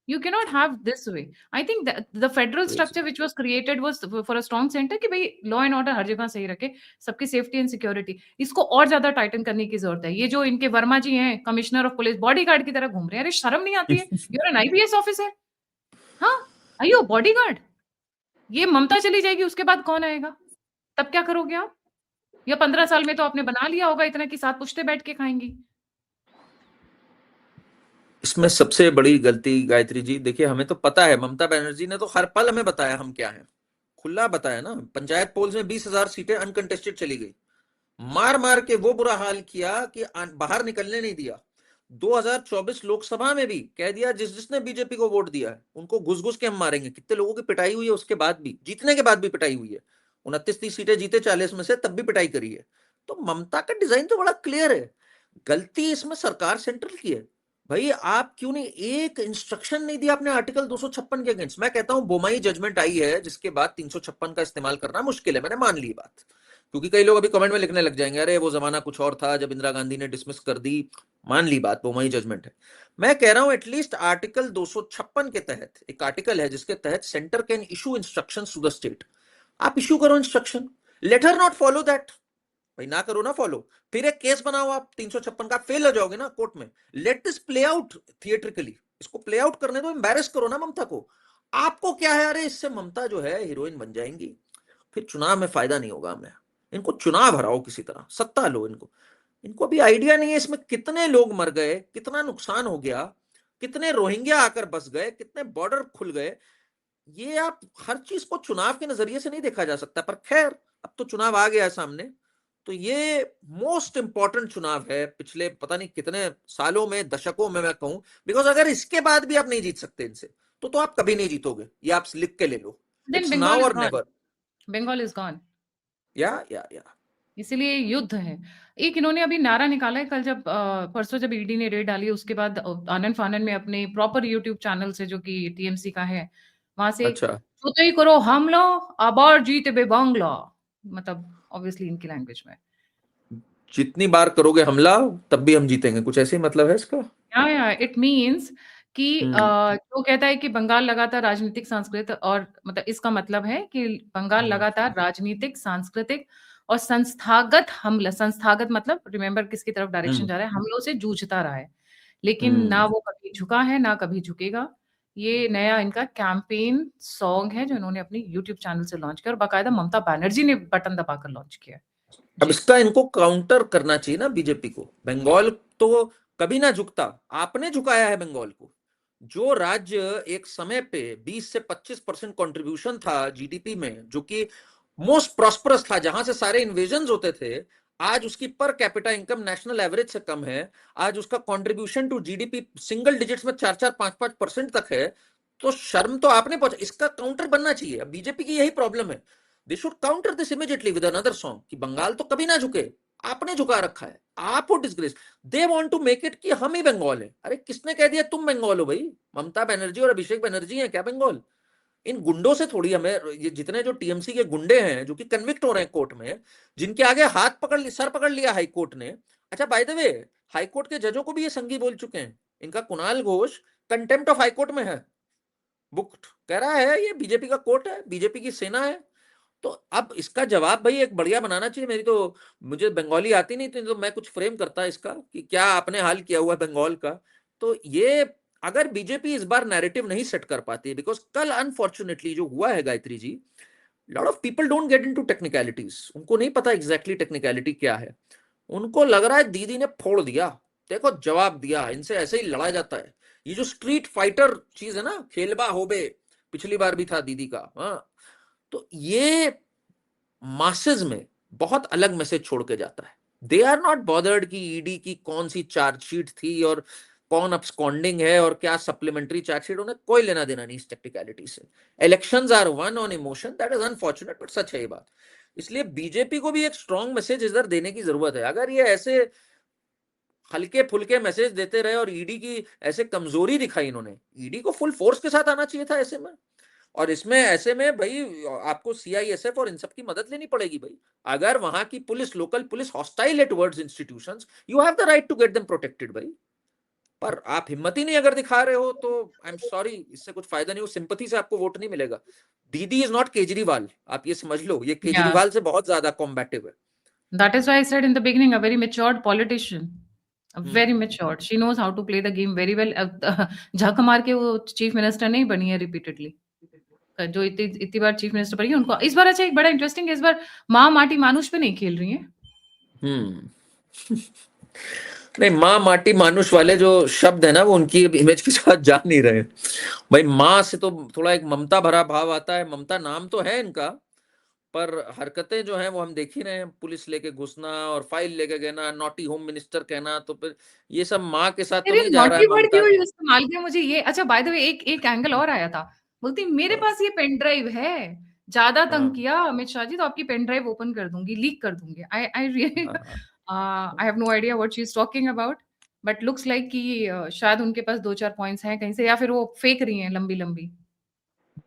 You cannot have this way. I think that the federal structure which was created was for a strong center कि भाई लॉ एंड ऑर्डर हर जगह सही रखे, सबकी सेफ्टी एंड सिक्योरिटी। इसको और ज्यादा Titan करने की जरूरत है। ये जो इनके वर्मा जी हैं, कमिश्नर ऑफ पुलिस, बॉडीगार्ड की तरह घूम रहे हैं, अरे शर्म नहीं आती है? यूर एन आईपीएस ऑफिसर, हाँ, आइयो बॉडीगार्ड। ये ममता चली जाएगी, उसके बाद कौन आएगा? तब क्या करोगे आप? या 15 साल में तो आपने बना लिया होगा इतना कि साथ पुश्ते बैठ के खाएंगी। इसमें सबसे बड़ी गलती गायत्री जी, देखिए हमें तो पता है, ममता बनर्जी ने तो हर पल हमें बताया हम क्या हैं, खुला बताया ना। पंचायत पोल्स में 20,000 सीटें अनकंटेस्टेड चली गई, मार मार के वो बुरा हाल किया कि बाहर निकलने नहीं दिया। 2024 लोकसभा में भी कह दिया जिस जिसने बीजेपी को वोट दिया है उनको घुस घुस के हम मारेंगे। कितने लोगों की पिटाई हुई है उसके बाद भी, जीतने के बाद भी पिटाई हुई है। 29-30 सीटें जीते 40 में से, तब भी पिटाई करी है। तो ममता का डिजाइन तो बड़ा क्लियर है, गलती इसमें सरकार सेंट्रल की है। भाई आप क्यों नहीं एक इंस्ट्रक्शन नहीं दिया आपने आर्टिकल 256 के अगेंस्ट। मैं कहता हूं बोमाई जजमेंट आई है जिसके बाद 356 का इस्तेमाल करना मुश्किल है, मैंने मान ली बात। क्योंकि कई लोग अभी कमेंट में लिखने लग जाएंगे अरे वो जमाना कुछ और था जब इंदिरा गांधी ने डिसमिस कर दी। मान ली बात, बोमाई जजमेंट है। मैं कह रहा हूं एटलीस्ट आर्टिकल 256 के तहत एक आर्टिकल है जिसके तहत centre can issue instruction to the state. आप इशू करो instruction, let her not follow that. भाई ना करो ना फॉलो, फिर एक केस बनाओ आप 356 का, फेल हो जाओगे ना कोर्ट में। Let this play out theatrically, इसको प्ले आउट करने दो, एम्बैरेस करो ना ममता को। आपको क्या है, अरे इससे ममता जो है हीरोइन बन जाएंगी, फिर चुनाव में फायदा नहीं होगा हमें। इनको चुनाव हराओ किसी तरह, सत्ता लो इनको। इनको अभी आइडिया नहीं है इसमें कितने लोग मर गए, कितना नुकसान हो गया, कितने रोहिंग्या आकर बस गए, कितने बॉर्डर खुल गए। ये आप हर चीज को चुनाव के नजरिए से नहीं देखा जा सकता, पर खैर अब तो चुनाव आ गया है सामने। तो ये मोस्ट इंपॉर्टेंट चुनाव है पिछले पता नहीं कितने सालों में, दशकों में मैं कहूं, बिकॉज अगर इसके बाद भी आप नहीं जीत सकते इनसे, तो आप कभी नहीं जीतोगे, ये आप लिख के ले लो। Then it's Bengal now is और gone, never. Bengal is gone. या इसीलिए युद्ध है। एक इन्होंने अभी नारा निकाला है कल, जब परसों जब ईडी ने रेड डाली, उसके बाद आनंद फानन में अपने प्रॉपर यूट्यूब चैनल से, जो कि टीएमसी का है, वहां से एक अच्छा, तो ही करो हमला, आबार जीते बे बांग्ला, मतलब ऑब्वियसली इनकी लैंग्वेज में। जितनी बार करोगे हमला तब भी हम जीतेंगे, कुछ ऐसे ही मतलब है इसका। या इट मीन्स कि हम्म जो कहता है कि बंगाल लगातार राजनीतिक सांस्कृतिक, और मतलब इसका मतलब है कि बंगाल हम्म लगातार राजनीतिक सांस्कृतिक और संस्थागत हमला, संस्थागत मतलब रिमेंबर किसकी तरफ डायरेक्शन हम्म जा रहा है, हमलों से जूझता रहा है, लेकिन ना हम्म वो कभी झुका है ना कभी झुकेगा। ये नया इनका कैंपेन सॉन्ग है जो इन्होंने अपनी यूट्यूब चैनल से लॉन्च किया, और बाकायदा ममता बनर्जी ने बटन दबाकर लॉन्च किया है। अब जी। इसका इनको काउंटर करना चाहिए ना बीजेपी को। बंगाल तो कभी ना झुकता, आपने झुकाया है बंगाल को। जो राज्य एक समय पे 20 से 25% कंट्रीब्यूशन था जीडीपी में, जो कि मोस्ट प्रॉस्परस था, जहां से सारे इन्वेजन होते थे, आज उसकी per capita income national average से कम है। आज उसका contribution to GDP single digits में 4-4, 5-5% तक है। तो शर्म तो आपने पहुंचा, इसका काउंटर बनना चाहिए। अब बीजेपी की यही प्रॉब्लम है, they should counter this immediately with another song कि बंगाल तो कभी ना झुके, आपने झुका रखा है, आप हो disgrace. They want to make it कि हम ही बंगाल है। अरे किसने कह दिया तुम बंगाल हो भाई? ममता बनर्जी और अभिषेक बनर्जी हैं क्या बंगाल? इन गुंडों से थोड़ी हमें, ये जितने जो टीएमसी के गुंडे हैं जो कि कन्विक्ट हो रहे हैं कोर्ट में, जिनके आगे हाथ पकड़ सर पकड़ लिया हाई कोर्ट ने। अच्छा bye the way, high court के जजों को भी ये संघी बोल चुके हैं। इनका Kunal Ghosh contempt of high court में है, बुक कह रहा है ये बीजेपी का कोर्ट है, बीजेपी की सेना है। तो अब इसका जवाब भाई एक बढ़िया बनाना चाहिए। मेरी तो, मुझे बंगाली आती नहीं, तो मैं कुछ फ्रेम करता इसका कि क्या आपने हाल किया हुआ है बंगाल का। तो ये अगर बीजेपी इस बार नैरेटिव नहीं सेट कर पाती है, बिकॉज कल अनफॉर्चुनेटली जो हुआ है Gayatri ji, lot of people don't get into technicalities. उनको नहीं पता एग्जैक्टली टेक्निकलिटी क्या है। उनको लग रहा है दीदी ने फोड़ दिया, देखो जवाब दिया, इनसे ऐसे ही लड़ा जाता है। ये जो स्ट्रीट फाइटर चीज है ना, खेलबा होबे, पिछली बार भी था दीदी का। हाँ, तो ये मासेज में बहुत अलग मैसेज छोड़ के जाता है। दे आर नॉट बॉदर्ड कि ईडी की कौन सी चार्जशीट थी और कौन अब्सकॉन्डिंग है और क्या सप्लीमेंट्री चार्जशीट, उन्हें कोई लेना देना नहीं इस टेक्निकलिटी से। Elections are won on emotion, that is unfortunate but सच है ये बात। इसलिए बीजेपी को भी एक स्ट्रॉन्ग मैसेज इधर देने की जरूरत है। अगर ये ऐसे हल्के फुल्के मैसेज देते रहे और ईडी की ऐसे कमजोरी दिखाई इन्होंने, ईडी को फुल फोर्स के साथ आना चाहिए था ऐसे में। और इसमें ऐसे में भाई आपको सीआईएसएफ और इन सब की मदद लेनी पड़ेगी भाई। अगर वहां की पुलिस, लोकल पुलिस हॉस्टाइल है towards institutions, you have the right to get them protected भाई। पर आप हिम्मत ही नहीं अगर दिखा रहे हो, तो आई एम सॉरी, इससे कुछ फायदा नहीं हो, सिंपथी से आपको वोट नहीं मिलेगा। दीदी इज नॉट केजरीवाल, आप ये समझ लो, ये या केजरीवाल से बहुत ज्यादा कॉम्बैटिव है। that is why I said in the beginning, a very matured politician, very hmm matured. She knows how to play the game very well. झक मार के वो चीफ मिनिस्टर नहीं बनी है रिपीटेडली, जो इतनी इतनी बार चीफ मिनिस्टर बनी है उनको इस बार। अच्छा, एक बड़ा इंटरेस्टिंग है, इस बार माँ माटी मानुष पे नहीं खेल रही है। हम्म नहीं, माँ माटी मानुष वाले जो शब्द है ना, वो उनकी इमेज के साथ जा नहीं रहे। भाई माँ से तो थोड़ा एक ममता भरा भाव आता है, ममता नाम तो है इनका, पर हरकतें जो हैं वो हम देख ही रहे हैं। पुलिस लेके घुसना और फाइल लेके गना, नॉटी होम मिनिस्टर कहना, तो फिर ये सब माँ के साथ तो अरे नहीं जा रहा है नॉटी वर्ड ममता क्यों का। इस्तेमाल किया मुझे ये। अच्छा, बाय द वे, एक एक एंगल और आया था, बोलती मेरे हाँ पास ये पेन ड्राइव है, ज्यादा तंग हाँ किया अमित शाह जी तो आपकी पेन ड्राइव ओपन कर दूंगी, लीक कर दूंगी। आई आई रियली हाँ। I have no idea what she is talking about, but looks like कि शायद उनके पास दो चार पॉइंट्स हैं कहीं से, या फिर वो फेक रही हैं लंबी लंबी।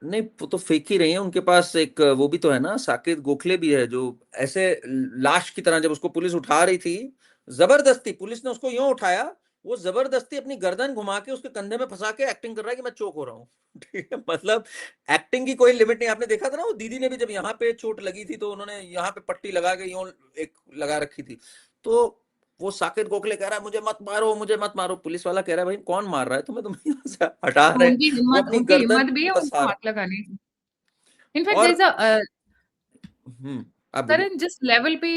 नहीं, वो तो फेक ही रही है। उनके पास एक वो भी तो है ना, साकेत गोखले भी है, जो ऐसे लाश की तरह, जब उसको पुलिस उठा रही थी, जबरदस्ती पुलिस ने उसको यूं उठाया, वो जबरदस्ती अपनी गर्दन घुमा के उसके कंधे में फंसा के एक्टिंग कर रहा है कि मैं चोक हो रहा हूँ। ठीक है, मतलब एक्टिंग की कोई लिमिट नहीं। आपने देखा था ना, वो दीदी ने भी जब यहाँ पे चोट लगी थी तो उन्होंने यहाँ पे पट्टी लगा के यूं एक लगा रखी थी। तो वो साकेत गोखले कह रहा है मुझे मत मारो, पुलिस वाला कह रहा है भाई कौन मार रहा है तुम्हें, तुम यहाँ से हटा तो रहे हैं, वो अपनी उनकी गर्दन हिम्मत भी है उनको कसा रहा हाथ लगाने की। इनफैक्ट और देयर इज अ आप बोलिए। करण, जिस लेवल पे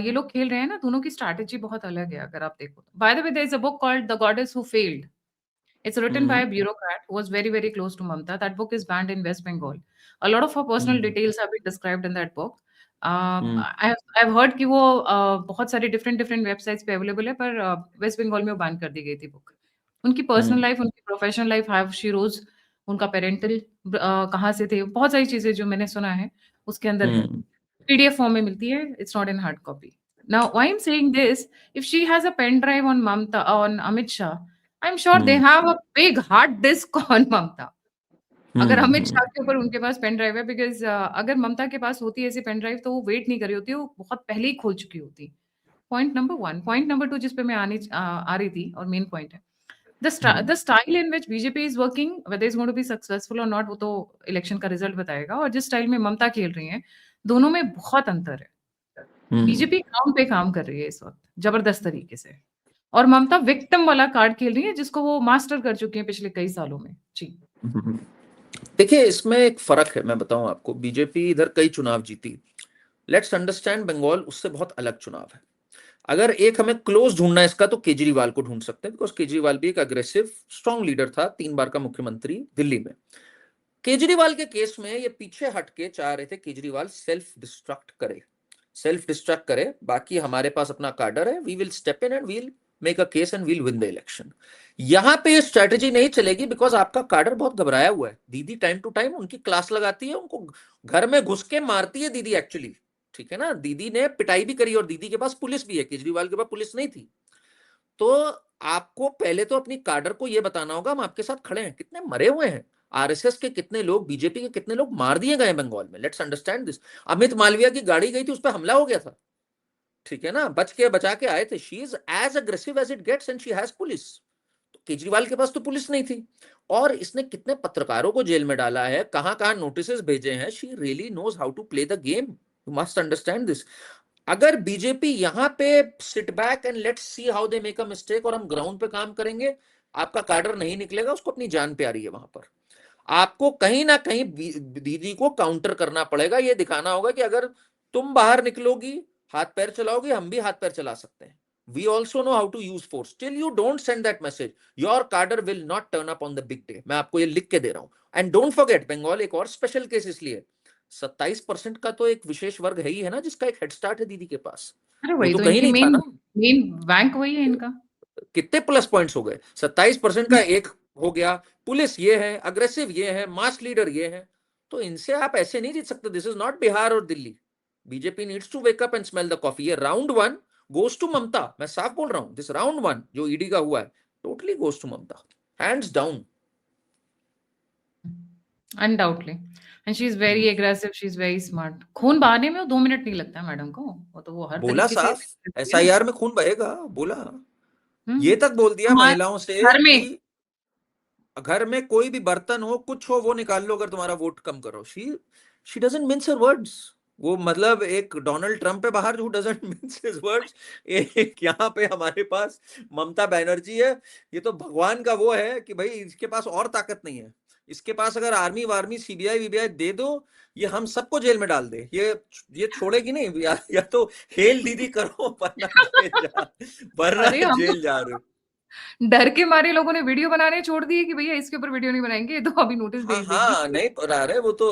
ये लोग खेल रहे हैं ना, दोनों की स्ट्रैटेजी बहुत अलग है अगर आप देखो। By the way, there is a book called the goddess who failed. It's written by hmm a bureaucrat who was very, very close to Mamta. That book is banned in West Bengal. A lot of her personal hmm details have been described in that book. Hmm I've heard कि वो बहुत सारे different different websites पे available है, पर waste Bengal में वो ban कर दी गई थी बुक। उनकी पर्सनल हम्म लाइफ, उनकी professional life, how she rose, उनका पेरेंटल कहाँ से थे, बहुत सारी चीजें जो मैंने सुना है उसके अंदर है। हम्म पीडीएफ फॉर्म में मिलती है, it's not in hard copy. Now, why I'm saying this, if she has a pen drive on Mamta, on Amit Shah, I'm sure they hmm have a big hard disk on Mamta. अगर अमित हम्म शाह के ऊपर उनके पास pen drive है, because अगर ममता के पास होती ऐसी pen drive तो वो वेट नहीं कर रही होती, वो बहुत पहले ही खोल चुकी होती। Point number one. Point number two, जिस पे मैं आ रही थी, और मेन पॉइंट है the style in which BJP is working, whether is going to be successful और नॉट, वो तो इलेक्शन का रिजल्ट बताएगा। और जिस स्टाइल में ममता खेल रही हैं, दोनों में बहुत अंतर है। हम्म बीजेपी काम पे काम कर रही है इस वक्त जबरदस्त तरीके से, और ममता विक्टिम वाला कार्ड खेल रही है, जिसको वो मास्टर कर चुकी है पिछले कई सालों में। जी। हम्म। देखिए इसमें एक फर्क है, मैं बताऊं आपको, बीजेपी इधर कई चुनाव जीती, लेट्स अंडरस्टैंड बंगाल उससे बहुत अलग चुनाव है। अगर एक हमें क्लोज ढूंढना है इसका, तो केजरीवाल को ढूंढ सकते हैं, बिकॉज केजरीवाल भी एक अग्रेसिव स्ट्रॉन्ग लीडर था, 3 बार का मुख्यमंत्री दिल्ली में। केजरीवाल के केस में ये पीछे हटके चाह रहे थे केजरीवाल सेल्फ डिस्ट्रक्ट करे, बाकी हमारे पास अपना कार्डर है, we will step in and we'll make a case and we'll win the election. यहां पे ये स्ट्रेटेजी नहीं चलेगी, बिकॉज आपका कार्डर बहुत घबराया हुआ है। दीदी टाइम टू टाइम उनकी क्लास लगाती है, उनको घर में घुस के मारती है दीदी एक्चुअली, ठीक है ना, दीदी ने पिटाई भी करी, और दीदी के पास पुलिस भी है, केजरीवाल के पास पुलिस नहीं थी। तो आपको पहले तो अपनी कार्डर को यह बताना होगा हम आपके साथ खड़े हैं। कितने मरे हुए हैं आरएसएस के, कितने लोग, बीजेपी के कितने लोग मार दिए गए बंगाल में, let's understand this. Amit Malviya की गाड़ी गई थी, उस पर हमला हो गया था, ठीक है ना, बचा के आए थे। She is as aggressive as it gets and she has police. तो केजरीवाल के पास तो पुलिस नहीं थी, और इसने कितने पत्रकारों को जेल में डाला है, कहां कहां नोटिस भेजे हैं। She really knows how to play the game, you must understand this. अगर बीजेपी यहां पे sit back and let's see how they make a mistake, और हम ग्राउंड पे काम करेंगे, आपका कार्डर नहीं निकलेगा, उसको अपनी जान प्यारी है वहां पर। आपको कहीं ना कहीं दीदी को काउंटर करना पड़ेगा, ये दिखाना होगा कि अगर तुम बाहर निकलोगी, हाथ पैर चलाओगी, हम भी हाथ पैर चला सकते हैं। We also know how to use force. Till you don't send that message, your cadre will not turn up on the big day. मैं आपको ये लिख के दे रहा हूं। एंड डोंट फॉरगेट, बंगाल एक और स्पेशल केस इसलिए, 27% का तो एक विशेष वर्ग है ही है ना, जिसका एक हेड स्टार्ट है दीदी के पास। अरे वो वही तो तो कहीं इनकी नहीं था मेन ना। मेन बैंक वही है इनका। कितने प्लस पॉइंट्स हो गए, 27% का एक हो गया, पुलिस ये है, अग्रेसिव ये है, मास लीडर ये है। तो इनसे आप ऐसे नहीं जीत सकते। दिस इज नॉट बिहार और Delhi. BJP needs to wake up and smell the coffee. ये राउंड 1 गोज टू ममता, मैं साफ बोल रहा हूं। दिस राउंड 1 जो ईडी का हुआ है, totally goes to Mamata, hands down. Undoubtedly. And she is very aggressive, she is very smart. खून बहाने में वो 2 मिनट नहीं लगता है मैडम को, वो तो वो हर बोला तरीके से साफ, करती है ना। एसआईआर में खून बहेगा, बोला। ये हम्म। तक बोल दिया हमारे महिलाओं से घर में। कि घर में कोई भी बर्तन हो, कुछ हो, वो निकाल लो अगर तुम्हारा वोट कम करो। She doesn't mince her words. वो मतलब एक डोनाल्ड ट्रंप है बाहर who doesn't mince his words, एक यहाँ पे हमारे पास ममता बनर्जी है। ये तो भगवान का वो है कि भाई इसके पास और ताकत नहीं है। इसके पास अगर आर्मी वार्मी सीबीआई वीबीआई दे दो, ये हम सबको जेल में डाल दे, ये छोड़ेगी नहीं। या तो हेल दीदी करो, वरना अरे हम तो जेल जा रहे हो। डर के मारे लोगों ने वीडियो बनाने छोड़ दिए कि भैया इसके ऊपर वीडियो नहीं बनाएंगे, ये तो अभी नोटिस हाँ भेज देगी। हाँ, नहीं पर आ रहे वो तो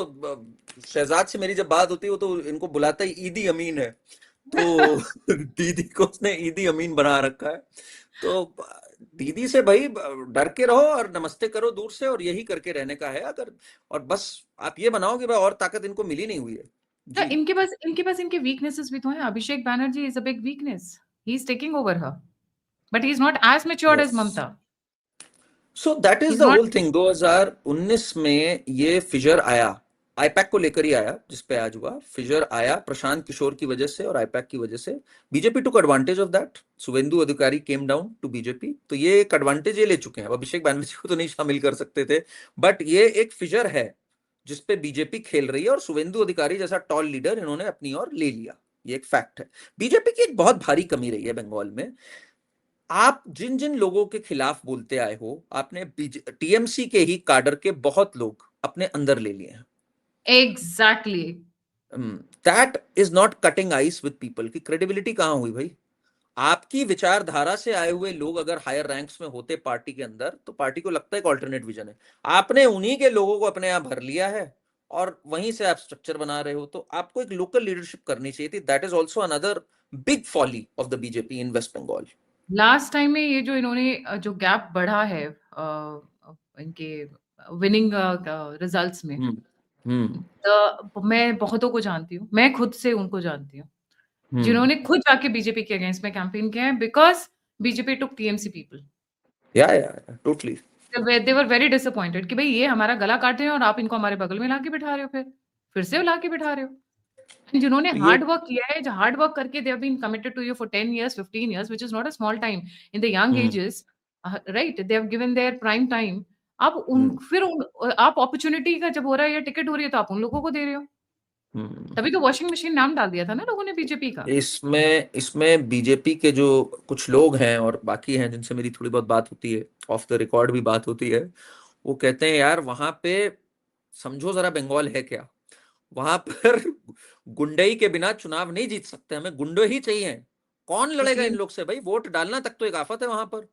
शहजाद से मेरी जब बात होती है, वो तो इनको बुलाता ही ईदी अमीन है। तो दीदी को उसने ईदी अमीन बना रखा है। तो दीदी से भाई डर के रहो और नमस्ते करो दूर से, और यही करके रहने का है अगर। और बस आप ये बनाओ कि भाई और ताकत इनको मिली नहीं हुई है। तो जी। इनके वीकनेसेस भी तो हैं। Abhishek Banerjee is a big weakness, he is taking over her, but he is not as matured yes, as Mamata. So that he is is the not. Whole thing. 2019 में ये फिजर आया, आईपैक को लेकर ही आया, जिसपे आज हुआ फिजर आया प्रशांत किशोर की वजह से और आईपैक की वजह से। BJP took advantage of that. Suvendu Adhikari came down to BJP, तो ये एक एडवांटेज ये ले चुके हैं। अब अभिषेक बैनर्जी को तो नहीं शामिल कर सकते थे, बट ये एक फिजर है जिसपे बीजेपी खेल रही है, और शुभेंदु अधिकारी जैसा टॉल लीडर इन्होंने अपनी ओर ले लिया। ये एक फैक्ट है। बीजेपी की एक बहुत भारी कमी रही है बंगाल में। आप जिन जिन लोगों के खिलाफ बोलते आए हो, आपने टीएमसी के ही काडर के बहुत लोग अपने अंदर ले लिए हैं। Exactly. That is not cutting ice with people की क्रेडिबिलिटी कहां हुई भाई? आपकी विचारधारा से आए हुए लोग अगर हायर रैंक्स में होते पार्टी के अंदर, तो पार्टी को लगता है एक ऑल्टरनेट विजन है। आपने उन्हीं के लोगों को अपने यहाँ भर लिया है और वहीं से आप स्ट्रक्चर बना रहे हो। तो आपको एक लोकल लीडरशिप करनी चाहिए थी। That is also another big folly of the BJP in West Bengal. Last time में ये जो इन्होंने जो गैप बढ़ा है इनके विनिंग रिजल्ट्स में, हम्म हम्म तो मैं बहुतों को जानती हूँ, मैं खुद से उनको जानती हूँ हम्म जिन्होंने खुद जाके बीजेपी के अगेंस्ट में कैंपेन किया है, because BJP took TMC people. या totally. They were very disappointed कि भाई ये हमारा गला काट रहे हैं और आप इनको हमारे बगल में लाके बिठा रहे हो, फिर से लाके बिठा रहे हो। And जिन्होंने तो ये हार्ड वर्क किया है, जो हार्ड वर्क करके they have been committed to you for 10 years 15 years, which is not a small time in the young hmm ages, right, they have given their prime time। आप उन हम्म फिर उन, आप opportunity का जब हो रहा है या टिकट हो रही है तो आप उन लोगों को दे रहे हो। हम्म तभी तो वॉशिंग मशीन नाम डाल दिया था ना लोगों ने बीजेपी का। इसमें बीजेपी के जो कुछ लोग हैं और बाकी हैं जिनसे मेरी थोड़ी बहुत बात होती है, ऑफ द रिकॉर्ड भी बात होती है, वो कहते हैं यार वहां पे समझो जरा बंगाल है क्या। वहां पर गुंडई के बिना चुनाव नहीं जीत सकते, हमें गुंडे ही चाहिए। कौन लड़ेगा इन इसलिए लोग से भाई? वोट डालना तक तो एक आफत है वहां पर।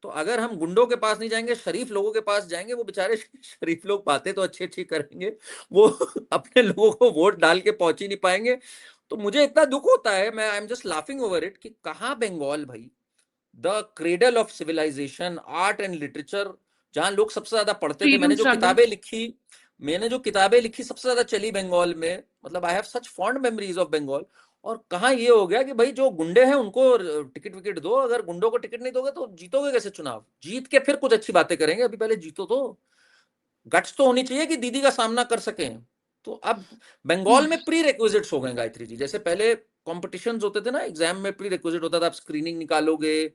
तो अगर हम गुंडों के पास नहीं जाएंगे, शरीफ लोगों के पास जाएंगे, वो बेचारे शरीफ लोग बातें तो अच्छी अच्छी करेंगे, वो अपने लोगों को वोट डाल के पहुंच ही नहीं पाएंगे। तो मुझे इतना दुख होता है, मैं I am just laughing over it, कि कहाँ बंगाल भाई, the cradle of civilization, art and literature, जहां लोग सबसे ज्यादा पढ़ते थे। Freedom struggle. मैंने जो किताबें लिखी सबसे ज्यादा चली बंगाल में, मतलब I have such fond memories of Bengal. और कहाँ ये हो गया कि भाई जो गुंडे हैं उनको टिकट विकेट दो, अगर गुंडों को टिकट नहीं दोगे तो जीतोगे कैसे चुनाव? जीत के फिर कुछ अच्छी बातें करेंगे, अभी पहले जीतो तो। गट्स तो होनी चाहिए कि दीदी का सामना कर सकें। तो अब बंगाल में प्री रिक्विजिट्स हो गए गायत्री जी। जैसे पहले कॉम्पिटिशन्स होते थे ना, एग्जाम में प्री रिक्विजिट होता था, आप स्क्रीनिंग निकालोगे,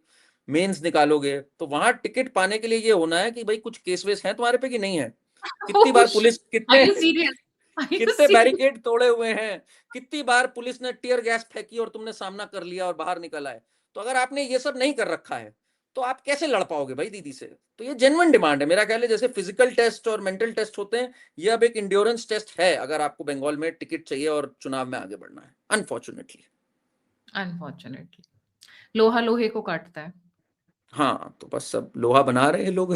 मेंस निकालोगे, तो वहां टिकट पाने के लिए ये होना है कि भाई कुछ केस वेस है तुम्हारे पे कि नहीं है। कितनी बार पुलिस आर कितने यू सीरियस? आर यू कितने सीरियस? बैरिकेड तोड़े हुए हैं, कितनी बार पुलिस ने टीयर गैस फेंकी और तुमने सामना कर लिया और बाहर निकल आए। तो अगर आपने ये सब नहीं कर रखा है तो आप कैसे लड़ पाओगे भाई दीदी से? तो ये जेन्युइन डिमांड है मेरा ख्याल है। जैसे फिजिकल टेस्ट और मेंटल टेस्ट होते हैं, ये अब एक इंड्योरेंस टेस्ट है अगर आपको बंगाल में टिकट चाहिए और चुनाव में आगे बढ़ना है, अनफॉर्चुनेटली। अनफॉर्चुनेटली लोहा लोहे को काटता है। हाँ, तो बस सब लोहा बना रहे हैं लोग।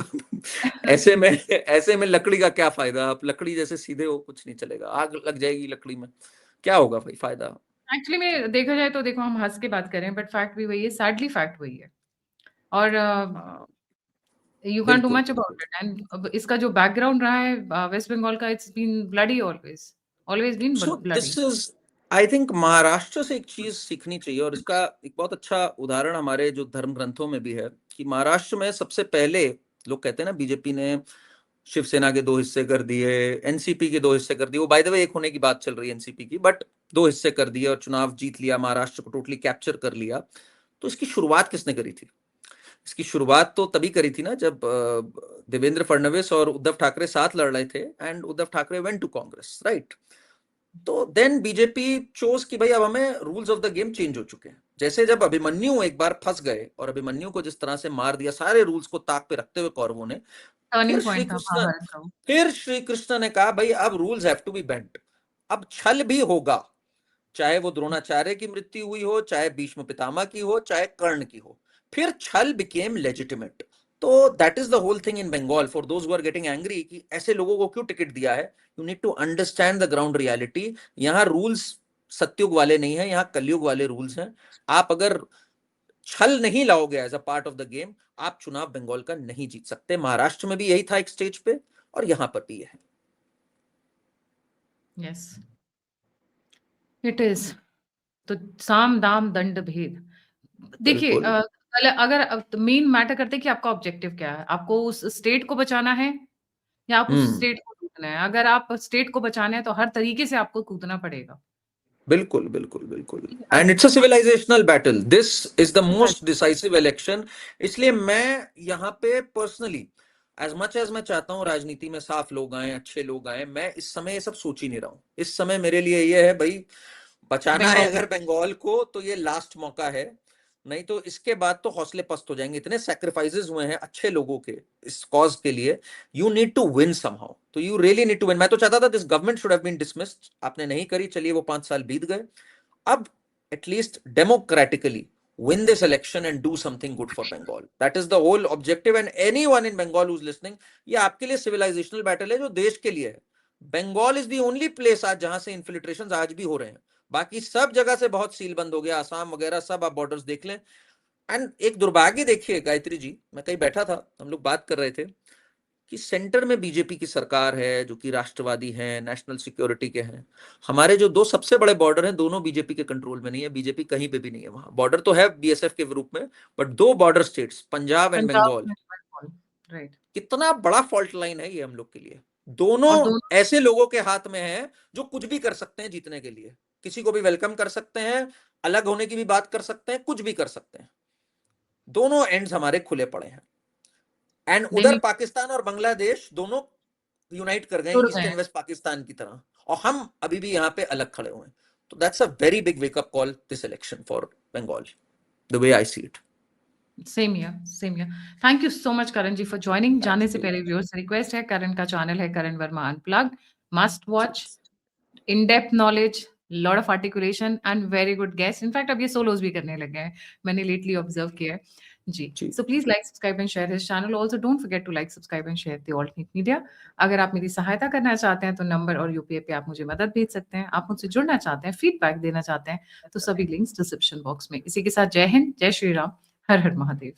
ऐसे में लकड़ी का क्या फायदा? आप लकड़ी जैसे सीधे हो, कुछ नहीं चलेगा, आग लग जाएगी लकड़ी में, क्या होगा भाई फायदा? एक्चुअली में देखा जाए तो देखो, हम हंस के बात करें बट फैक्ट भी वही है, सैडली फैक्ट वही है। और हाँ, यू कांट डू बिल्कुल मच बिल्कुल। About it. एंड अब इसका जो बैकग्राउंड रहा है वेस्ट बंगाल का, it's been bloody always, always been so bloody. This is, I think Maharashtra से एक चीज सीखनी चाहिए, और इसका एक बहुत अच्छा उदाहरण हमारे जो धर्म ग्रंथों में भी है कि महाराष्ट्र में सबसे पहले, लोग कहते हैं ना बीजेपी ने शिवसेना के 2 हिस्से कर दिए, एनसीपी के 2 हिस्से कर दिए, वो बाय द वे एक होने की बात चल रही है एनसीपी की, बट 2 हिस्से कर दिए और चुनाव जीत लिया, महाराष्ट्र को टोटली कैप्चर कर लिया। तो इसकी शुरुआत किसने करी थी? इसकी शुरुआत तो तभी करी थी ना जब देवेंद्र फडणवीस और उद्धव ठाकरे साथ लड़ रहे थे, and Uddhav Thackeray went to Congress, right? तो देन बीजेपी चोज कि भाई अब हमें rules of the game change हो चुके हैं। जैसे जब अभिमन्यु एक बार फंस गए और अभिमन्यु को जिस तरह से मार दिया सारे रूल्स को ताक पे रखते हुए कौरवों ने, फिर टर्निंग श्री पॉइंट था कृष्ण महाभारत का वो। फिर श्री कृष्ण ने कहा भाई अब rules have to be bent, अब छल भी होगा, चाहे वो द्रोणाचार्य की मृत्यु हुई हो, चाहे भीष्म पितामह की हो, चाहे कर्ण की हो, फिर छल बिकेम लेजिटिमेट। तो that is the whole thing in Bengal for those who are getting angry कि ऐसे लोगों को क्यों टिकट दिया है। You need to understand the ground reality. यहाँ रूल्स सत्युग वाले नहीं है, यहाँ कलयुग वाले रूल्स हैं। आप अगर छल नहीं लाओगे as a part of the game, आप चुनाव बंगाल का नहीं जीत सकते। महाराष्ट्र में भी यही था एक स्टेज पे, और यहां पर भी है। Yes it is. तो साम दाम दंड भेद। देखिए बिल्कुल। अगर मेन मैटर करते हैं कि आपका ऑब्जेक्टिव क्या है, आपको उस स्टेट को बचाना है या आप उस हम्म स्टेट को लूटना है। अगर आप स्टेट को बचाना है तो हर तरीके से आपको कूदना पड़ेगा। बिल्कुल बिल्कुल बिल्कुल। ठीक है? And it's a civilisational battle, this is the Exactly. Most decisive election. इसलिए मैं यहाँ पे पर्सनली, एज मच एज मैं चाहता हूँ राजनीति में साफ लोग आए, अच्छे लोग आए, मैं इस समय ये सब सोच ही नहीं रहा हूँ। इस समय मेरे लिए ये है भाई, बचाना है बंगाल अगर बंगाल को तो ये लास्ट मौका है, नहीं तो इसके बाद तो हौसले पस्त हो जाएंगे। इतने सैक्रिफाइसेस हुए हैं अच्छे लोगों के इस कॉज के लिए, you need to win somehow, तो you really need to win. मैं तो चाहता था this government should have been dismissed, आपने नहीं करी, चलिए वो 5 साल बीत गए। अब at least democratically win this election and do something good for Bengal. That is the whole objective, and anyone in Bengal who's listening, ये आपके लिए सिविलाइजेशनल बैटल है जो देश के लिए है। Bengal is the only place आज जहां से इन्फिल्ट्रेशन आज भी हो रहे हैं, बाकी सब जगह से बहुत सील बंद हो गया, आसाम वगैरह सब आप बॉर्डर्स देख लें। एंड एक दुर्भाग्य देखिए गायत्री जी, मैं कहीं बैठा था, हम लोग बात कर रहे थे कि सेंटर में बीजेपी की सरकार है जो कि राष्ट्रवादी है, नेशनल सिक्योरिटी के हैं। हमारे जो 2 सबसे बड़े बॉर्डर हैं दोनों बीजेपी के कंट्रोल में नहीं है, बीजेपी कहीं पे भी नहीं है वहां। बॉर्डर तो है बीएसएफ के रूप में, but 2 border states Punjab and Punjab Bengal, में बंगाल, राइट। कितना बड़ा फॉल्ट लाइन है ये हम लोग के लिए। और दोनों दोनों ऐसे लोगों के हाथ में है जो कुछ भी कर सकते हैं जीतने के लिए, किसी को भी वेलकम कर सकते हैं, अलग होने की भी बात कर सकते हैं, कुछ भी कर सकते हैं। दोनों एंड्स हमारे खुले पड़े हैं। एंड नहीं उधर नहीं पाकिस्तान और बांग्लादेश दोनों यूनाइट कर गए जुड़ ईस्ट गए एंड हैं। वेस्ट पाकिस्तान की तरह, और हम अभी भी यहाँ पे अलग खड़े हुए हैं। तो that's a very big wake up call this election for Bengal, the way I see it. Same here, same here. Thank you so much Karan ji for joining. जाने से थैंक पहले व्यूअर्स से रिक्वेस्ट है, करण का चैनल है Karan Verma unplugged, must watch, in depth knowledge, lot of articulation and very good guest. In fact अब ये swallows भी करने लगे हैं, मैंने लेटली ऑब्जर्व किया है जी। You. So please like subscribe and share his channel. Also don't forget to like subscribe and share the alternate media. अगर आप मेरी सहायता करना चाहते हैं तो नंबर और यूपीआई पे आप मुझे मदद भेज सकते हैं। आप मुझसे जुड़ना चाहते हैं, फीडबैक देना चाहते हैं, तो सभी लिंक्स डिस्क्रिप्शन बॉक्स में। इसी के साथ जय हिंद, जय श्री राम, हर हर महादेव।